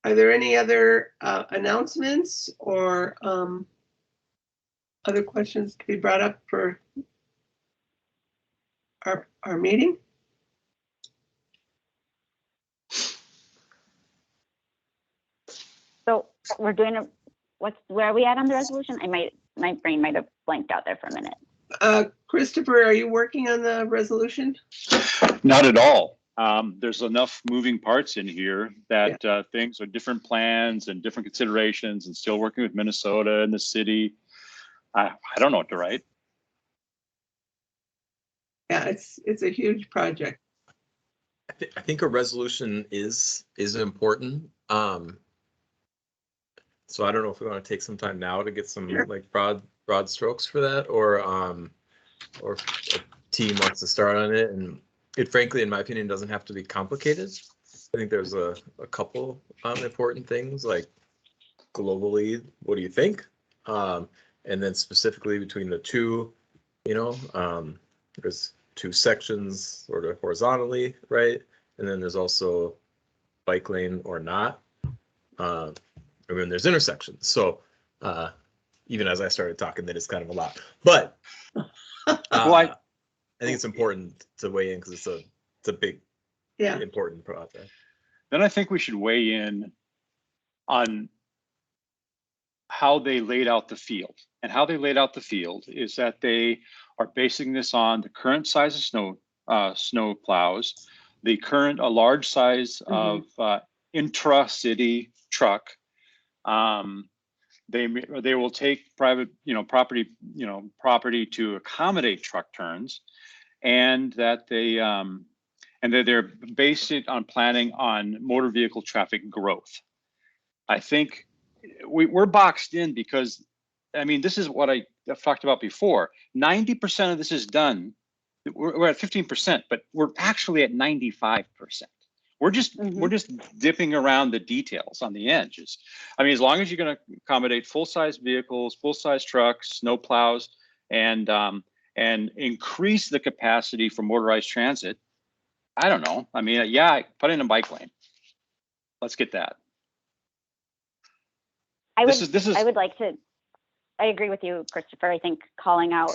Are there any other announcements or other questions to be brought up for our meeting? So we're doing where are we at on the resolution? My brain might have blanked out there for a minute. Christopher, are you working on the resolution? Not at all. There's enough moving parts in here that things are different plans and different considerations, and still working with Minnesota and the city. I don't know what to write. Yeah, it's a huge project. I think a resolution is important. So I don't know if we want to take some time now to get some like broad strokes for that, or if a team wants to start on it. And it frankly, in my opinion, doesn't have to be complicated. I think there's a couple important things, like globally, what do you think? And then specifically between the two, there's two sections sort of horizontally, right? And then there's also bike lane or not. And then there's intersections. So even as I started talking, that is kind of a lot. But I think it's important to weigh in because it's a big, important project. Then I think we should weigh in on how they laid out the field. And how they laid out the field is that they are basing this on the current size of snow plows, a large size of intra-city truck. They will take private, property to accommodate truck turns, and that they're based it on planning on motor vehicle traffic growth. I think we're boxed in because, I mean, this is what I've talked about before. 90% of this is done. We're at 15%, but we're actually at 95%. We're just dipping around the details on the edges. I mean, as long as you're going to accommodate full-size vehicles, full-size trucks, snow plows, and increase the capacity for motorized transit, I don't know. I mean, yeah, put in a bike lane. Let's get that. I would like to. I agree with you, Christopher. I think calling out,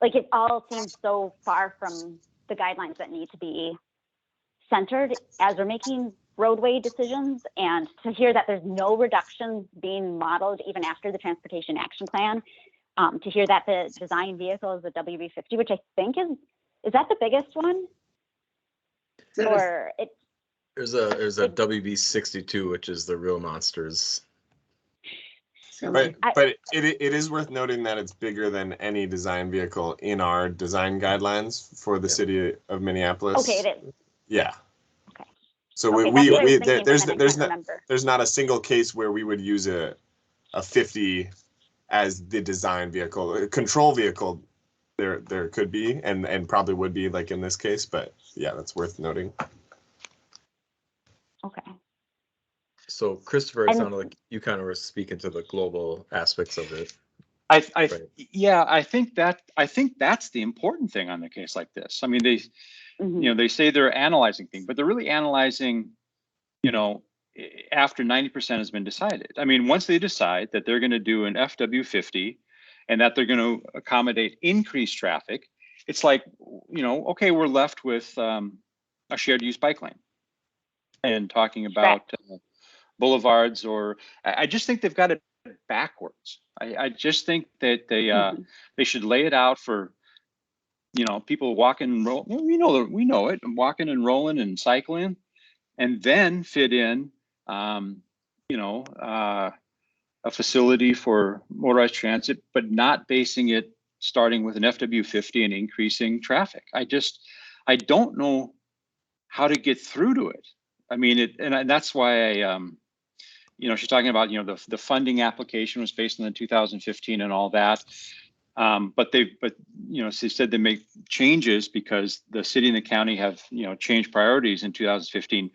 like, it all seems so far from the guidelines that need to be centered as we're making roadway decisions, and to hear that there's no reductions being modeled even after the transportation action plan, to hear that the design vehicle is the WB50, which I think is that the biggest one? Or it? There's a WB62, which is the real monsters. Right, but it is worth noting that it's bigger than any design vehicle in our design guidelines for the city of Minneapolis. Okay, it is. Yeah. Okay. So Okay, there's not a single case where we would use a 50 as the design vehicle. A control vehicle, there could be and probably would be, like in this case, but yeah, that's worth noting. Okay. So Christopher, it sounded like you kind of were speaking to the global aspects of it. Yeah, I think that's the important thing on a case like this. I mean, they, they say they're analyzing things, but they're really analyzing, after 90% has been decided. I mean, once they decide that they're going to do an FW50 and that they're going to accommodate increased traffic, it's like, okay, we're left with a shared use bike lane and talking about boulevards, or I just think they've got it backwards. I just think that they should lay it out for people walking and roll. We know it, walking and rolling and cycling, and then fit in a facility for motorized transit, but not basing it starting with an FW50 and increasing traffic. I don't know how to get through to it. I mean, and that's why she's talking about, the funding application was based on the 2015 and all that. But she said they make changes because the city and the county have, changed priorities in 2015,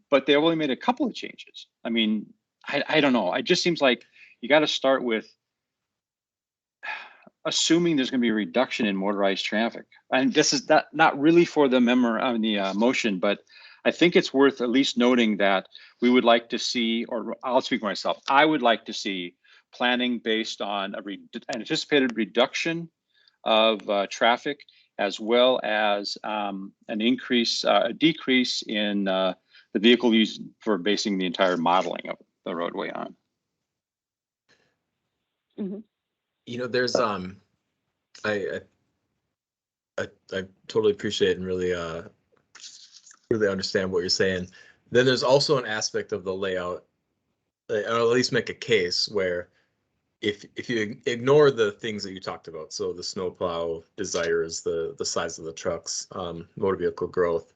but they only made a couple of changes. I mean, I don't know. It just seems like you got to start with assuming there's going to be a reduction in motorized traffic. And this is not really for the motion, but I think it's worth at least noting that we would like to see, or I'll speak for myself, I would like to see planning based on an anticipated reduction of traffic, as well as a decrease in the vehicle use for basing the entire modeling of the roadway on. There's I totally appreciate and really understand what you're saying. Then there's also an aspect of the layout, or at least make a case where if you ignore the things that you talked about, so the snowplow desires, the size of the trucks, motor vehicle growth,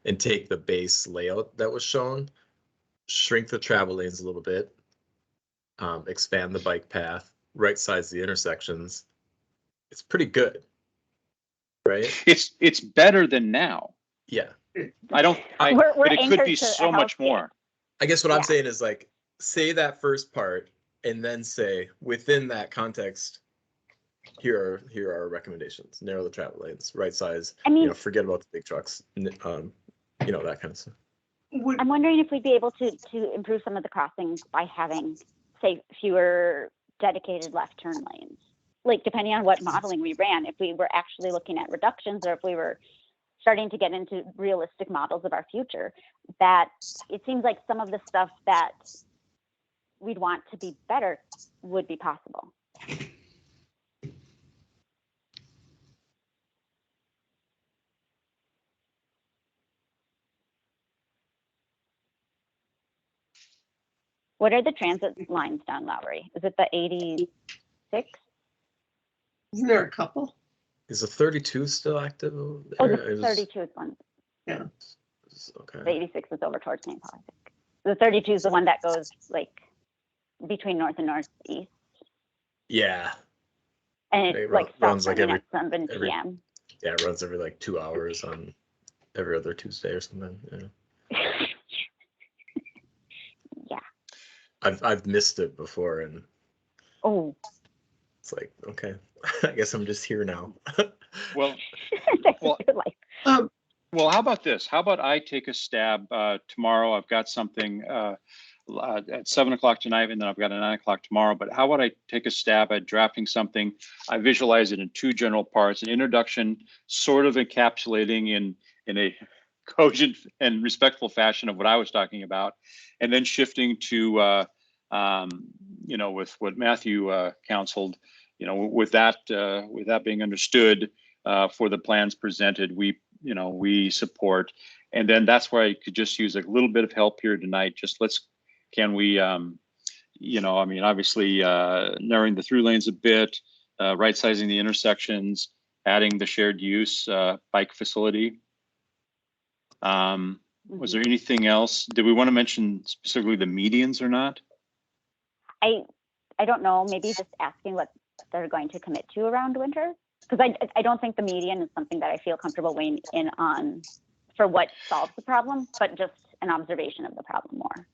and take the base layout that was shown, shrink the travel lanes a little bit, expand the bike path, right size the intersections, it's pretty good, right? It's better than now. Yeah. But it could be so much more. I guess what I'm saying is, like, say that first part and then say within that context, here are our recommendations: narrow the travel lanes, right size, forget about the big trucks, that kind of stuff. I'm wondering if we'd be able to improve some of the crossings by having, say, fewer dedicated left turn lanes. Like, depending on what modeling we ran, if we were actually looking at reductions, or if we were starting to get into realistic models of our future, that it seems like some of the stuff that we'd want to be better would be possible. What are the transit lines down Lowry? Is it the 86? Isn't there a couple? Is the 32 still active? Oh, the 32 is one. Yeah. Okay. The 86 is over towards St. Paul, I think. The 32 is the one that goes, like, between north and northeast, Yeah. and It it like runs stops like running every- at 7 p.m. Yeah, it runs every like 2 hours on every other Tuesday or something. Yeah. Yeah. I've missed it before, and Oh. it's like, okay, I guess I'm just here now. Well, That's Well- your life. well, how about this? How about I take a stab tomorrow? I've got something at 7 o'clock tonight, and then I've got a 9 o'clock tomorrow. But how about I take a stab at drafting something? I visualize it in 2 general parts: an introduction, sort of encapsulating in a cogent and respectful fashion of what I was talking about, and then shifting to with what Matthew counseled. With that being understood, for the plans presented, we support. And then that's where I could just use a little bit of help here tonight. Can we, obviously narrowing the through lanes a bit, right sizing the intersections, adding the shared use bike facility. Was there anything else? Did we want to mention specifically the medians or not? I don't know, maybe just asking what they're going to commit to around winter. Because I don't think the median is something that I feel comfortable weighing in on for what solves the problem, but just an observation of the problem more.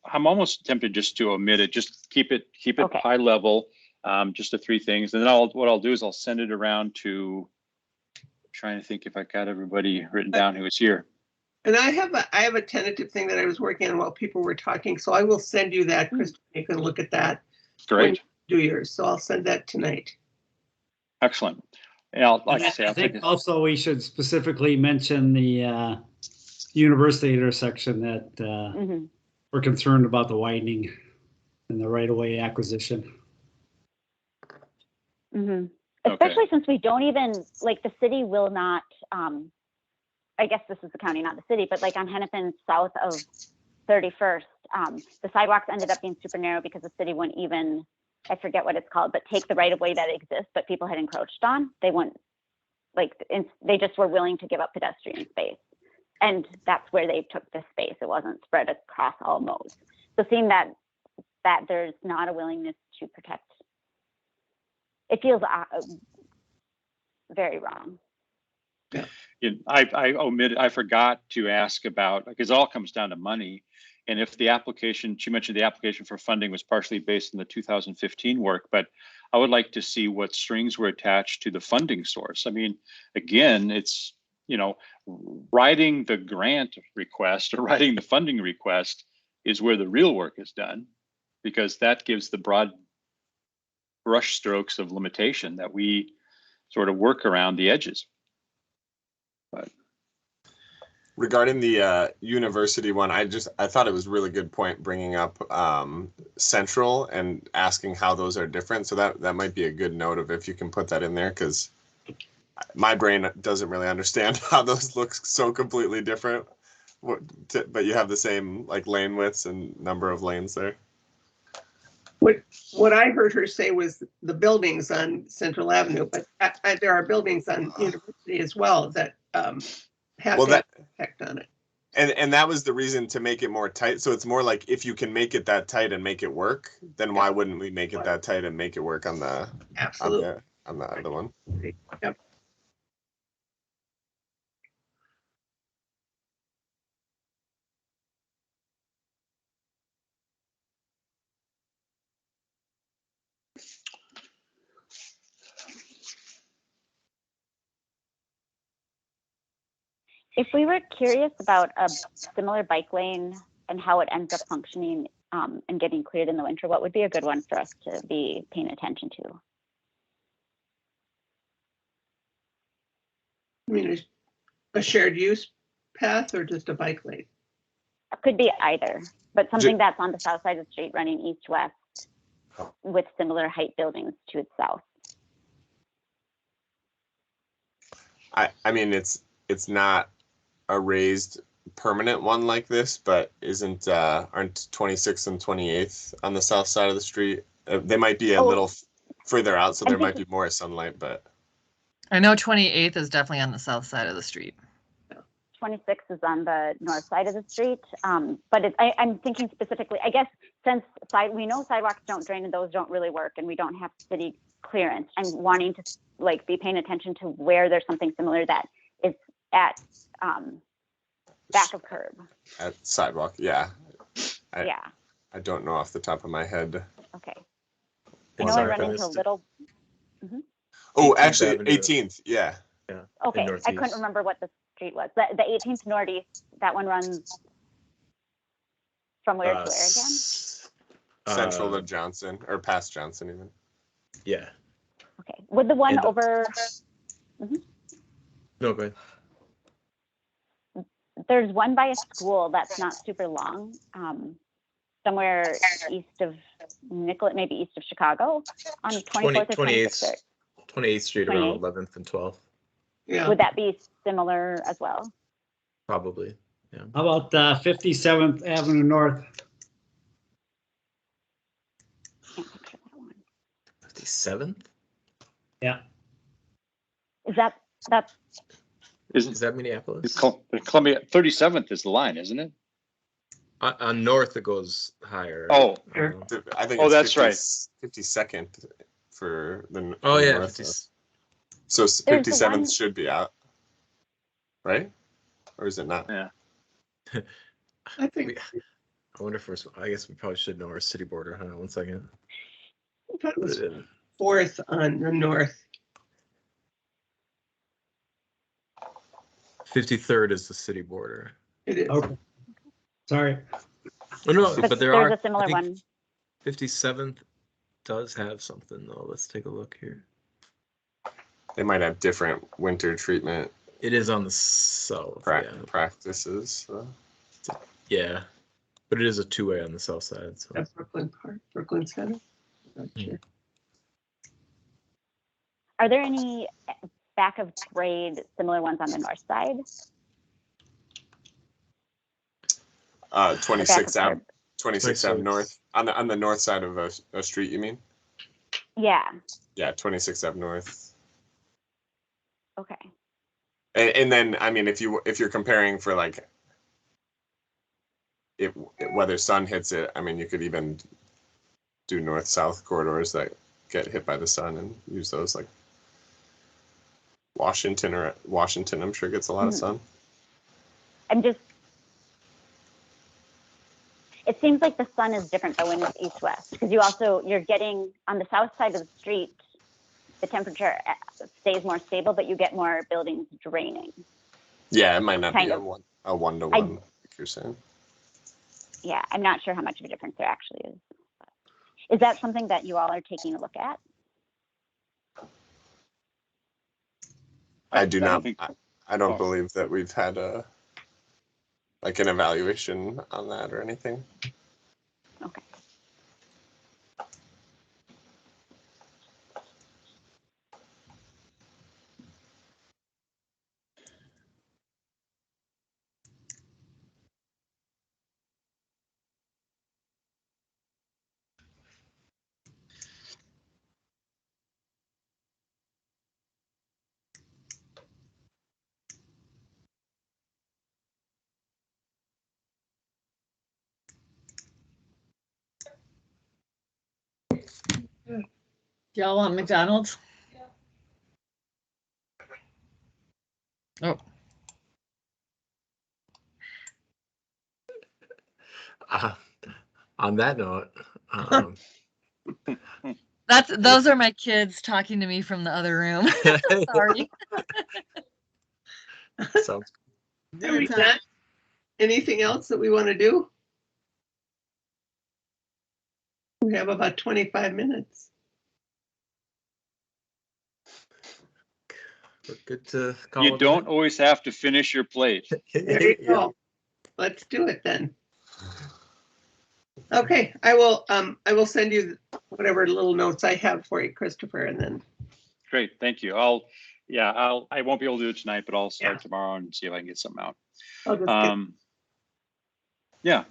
I'm almost tempted just to omit it, just keep it Okay. high level, just the 3 things. And then what I'll do is I'll send it around to, trying to think if I got everybody written down who was here. And I have a tentative thing that I was working on while people were talking, so I will send you that, Chris. You can look at that. Great. Do yours. So I'll send that tonight. Excellent. Yeah, like I I say, I'll think take it. also we should specifically mention the university intersection that Mhm. we're concerned about the widening and the right-of-way acquisition. Mhm. Okay. Especially since we don't even, like, the city will not, I guess this is the county, not the city, but like on Hennepin south of 31st, the sidewalks ended up being super narrow because the city wouldn't even, I forget what it's called, but take the right of way that exists, but people had encroached on. They wouldn't, they just were willing to give up pedestrian space. And that's where they took the space. It wasn't spread across all modes. So seeing that there's not a willingness to protect, it feels very wrong. I forgot to ask about, because it all comes down to money. And if the application, she mentioned the application for funding was partially based on the 2015 work, but I would like to see what strings were attached to the funding source. I mean, again, it's, writing the grant request or writing the funding request is where the real work is done, because that gives the broad brush strokes of limitation that we sort of work around the edges. But regarding the university one, I thought it was a really good point bringing up Central and asking how those are different. So that might be a good note of if you can put that in there, because my brain doesn't really understand how those look so completely different. But you have the same like lane widths and number of lanes there. What I heard her say was the buildings on Central Avenue, but there are buildings on University as well that have that effect on it. And that was the reason to make it more tight. So it's more like if you can make it that tight and make it work, then why wouldn't we make it that tight and make it work on the Absolutely. on the other one? Yep. If we were curious about a similar bike lane and how it ends up functioning and getting cleared in the winter, what would be a good one for us to be paying attention to? I mean, a shared use path or just a bike lane? It could be either, but something that's on the south side of the street running east-west with similar height buildings to its south. I mean, it's not a raised permanent one like this, but aren't 26th and 28th on the south side of the street? They might be a little further out, so there might be more sunlight, but I know 28th is definitely on the south side of the street. 26 is on the north side of the street, but I'm thinking specifically, I guess, since we know sidewalks don't drain and those don't really work and we don't have city clearance, I'm wanting to like be paying attention to where there's something similar that is at back of curb. At sidewalk, yeah. Yeah, I don't know off the top of my head. okay. I And know I sorry, run but into a it's- little, Oh, 18th actually, Avenue. 18th, yeah. Yeah. okay, I northeast. couldn't remember what the street was. The 18th northeast, that one runs from where to where again? Central to Johnson, or past Johnson even. Yeah. Okay, would the one And- over, No, go ahead. there's one by a school that's not super long, somewhere east of Nicollet, maybe east of Chicago, on 24th or 26th. 28th Street around 28th. 11th and 12th, Yeah. Would that be similar as well? probably. How about 57th Avenue North? Can't picture that one. 57th? Yeah. Is that's Is that Minneapolis? Columbia 37th is the line, isn't it? On north, it goes higher. Oh. Sure. I think Oh, it's that's right. 52nd for the Oh, the yeah. north. 50 So There's the 57th one- should be out, right? Or is it not? Yeah. I think, I wonder if I guess we probably should know our city border. Hold on 1 second. I thought it Put was it in. 4th on the north. 53rd is the city border. It is. Okay. Sorry. Oh, no, But but there there's are. a similar I think one. 57th does have something, though. Let's take a look here. They might have different winter treatment It is on the south. practices. So. Yeah. But it is a two-way on the south side. So. At Brooklyn Park, Brooklyn Center. Not sure. Are there any back of grade similar ones on the north side? 26th Ave, curb. 26th Ave 26th. North on the north side of a street. You mean? Yeah, Yeah, 26th Ave North. okay. And then I mean, if you're comparing for like, whether sun hits it, I mean, you could even do north-south corridors that get hit by the sun and use those, like Washington, I'm sure gets a lot of sun. It seems like the sun is different though when it's east-west, because you're getting, on the south side of the street, the temperature stays more stable, but you get more buildings draining. Yeah, it might not Kind be of. a one-to-one, like you're saying. Yeah, I'm not sure how much of a difference there actually is. Is that something that you all are taking a look at? I do don't not. think- I don't believe that we've had an evaluation on that or anything. Okay. Do y'all want McDonald's? Oh, On that note, those are my kids talking to me from the other room. Sorry. sounds Are we done? Anything else that we want to do? We have about 25 minutes. good to call You it don't always have to finish your plate. There you go. Let's do it then. Okay, I will send you whatever little notes I have for you, Christopher, and then Great, thank you. I won't be able to do it tonight, but I'll start tomorrow and see if I can get something out. I'll just get, Yeah,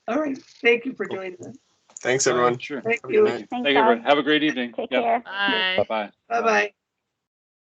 all right. Thank you for joining us. Thanks, everyone. sure. Thank Have a good you. night. Thanks, Thank you, everyone. guys. Have a great evening. Take Yeah. care. Bye. Bye-bye. Bye-bye.